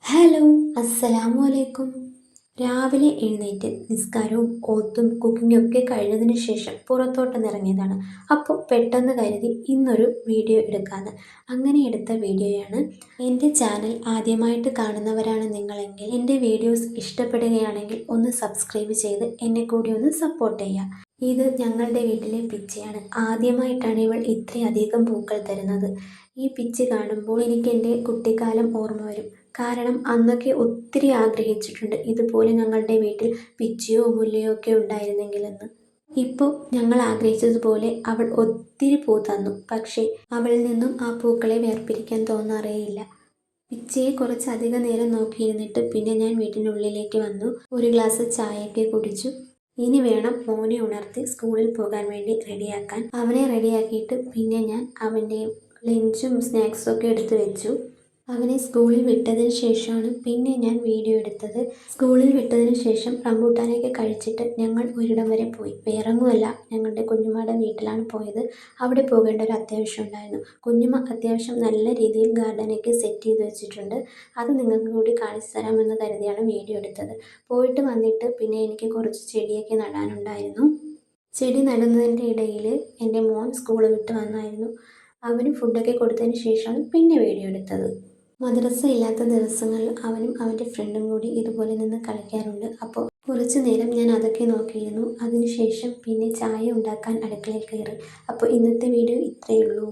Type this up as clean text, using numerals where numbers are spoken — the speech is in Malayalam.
ഹലോ, അസ്സലാമു അലൈക്കും. രാവിലെ എഴുന്നേറ്റ് നിസ്കാരവും ഓത്തും കുക്കിങ്ങും ഒക്കെ കഴിഞ്ഞതിന് ശേഷം പുറത്തോട്ടൊന്നിറങ്ങിയതാണ്. അപ്പോൾ പെട്ടെന്ന് കരുതി ഇന്നൊരു വീഡിയോ എടുക്കാമെന്ന്. അങ്ങനെ എടുത്ത വീഡിയോയാണ്. എൻ്റെ ചാനൽ ആദ്യമായിട്ട് കാണുന്നവരാണ് നിങ്ങളെങ്കിൽ എൻ്റെ വീഡിയോസ് ഇഷ്ടപ്പെടുകയാണെങ്കിൽ ഒന്ന് സബ്സ്ക്രൈബ് ചെയ്ത് എന്നെ കൂടി ഒന്ന് സപ്പോർട്ട് ചെയ്യുക. ഇത് ഞങ്ങളുടെ വീട്ടിലെ പിച്ചിയാണ്. ആദ്യമായിട്ടാണ് ഇവൾ ഇത്രയധികം പൂക്കൾ തരുന്നത്. ഈ പിച്ചി കാണുമ്പോൾ എനിക്ക് എൻ്റെ കുട്ടിക്കാലം ഓർമ്മ വരും. കാരണം അന്നൊക്കെ ഒത്തിരി ആഗ്രഹിച്ചിട്ടുണ്ട് ഇതുപോലെ ഞങ്ങളുടെ വീട്ടിൽ പിച്ചിയോ മുല്ലയോ ഒക്കെ ഉണ്ടായിരുന്നെങ്കിലെന്ന്. ഇപ്പോൾ ഞങ്ങൾ ആഗ്രഹിച്ചതുപോലെ അവൾ ഒത്തിരി പൂ തന്നു. പക്ഷേ അവളിൽ നിന്നും ആ പൂക്കളെ വേർപിരിക്കാൻ തോന്നാറേയില്ല. പിച്ചിയെ കുറച്ചധികം നേരം നോക്കിയിരുന്നിട്ട് പിന്നെ ഞാൻ വീട്ടിനുള്ളിലേക്ക് വന്നു. ഒരു ഗ്ലാസ് ചായയൊക്കെ കുടിച്ചു. ഇനി വേണം മോനെ ഉണർത്തി സ്കൂളിൽ പോകാൻ വേണ്ടി റെഡിയാക്കാൻ. അവനെ റെഡിയാക്കിയിട്ട് പിന്നെ ഞാൻ അവൻ്റെ ലഞ്ചും സ്നാക്സും ഒക്കെ എടുത്തു വെച്ചു. അവനെ സ്കൂളിൽ വിട്ടതിന് ശേഷമാണ് പിന്നെ ഞാൻ വീഡിയോ എടുത്തത്. സ്കൂളിൽ വിട്ടതിന് ശേഷം റംബൂട്ടാനൊക്കെ കഴിച്ചിട്ട് ഞങ്ങൾ ഒരിടം വരെ പോയി. വേറൊന്നുമല്ല, ഞങ്ങളുടെ കുഞ്ഞുമ്മയുടെ വീട്ടിലാണ് പോയത്. അവിടെ പോകേണ്ട ഒരു അത്യാവശ്യം ഉണ്ടായിരുന്നു. കുഞ്ഞുമ്മ അത്യാവശ്യം നല്ല രീതിയിൽ ഗാർഡനൊക്കെ സെറ്റ് ചെയ്ത് വെച്ചിട്ടുണ്ട്. അത് നിങ്ങൾക്ക് കൂടി കാണിച്ചു തരാമെന്ന് കരുതിയാണ് വീഡിയോ എടുത്തത്. പോയിട്ട് വന്നിട്ട് പിന്നെ എനിക്ക് കുറച്ച് ചെടിയൊക്കെ നടാനുണ്ടായിരുന്നു. ചെടി നടുന്നതിൻ്റെ ഇടയിൽ എൻ്റെ മോൻ സ്കൂൾ വിട്ട് വന്നായിരുന്നു. അവന് ഫുഡൊക്കെ കൊടുത്തതിന് ശേഷമാണ് പിന്നെ വീഡിയോ എടുത്തത്. മദ്രസ ഇല്ലാത്ത ദിവസങ്ങളിൽ അവനും അവൻ്റെ ഫ്രണ്ടും കൂടി ഇതുപോലെ നിന്ന് കളിക്കാറുണ്ട്. അപ്പോൾ കുറച്ച് നേരം ഞാൻ അതൊക്കെ നോക്കിയിരുന്നു. അതിനുശേഷം പിന്നെ ചായ ഉണ്ടാക്കാൻ അടുക്കളയിൽ കയറി. അപ്പോൾ ഇന്നത്തെ വീഡിയോ ഇത്രയേ ഉള്ളൂ.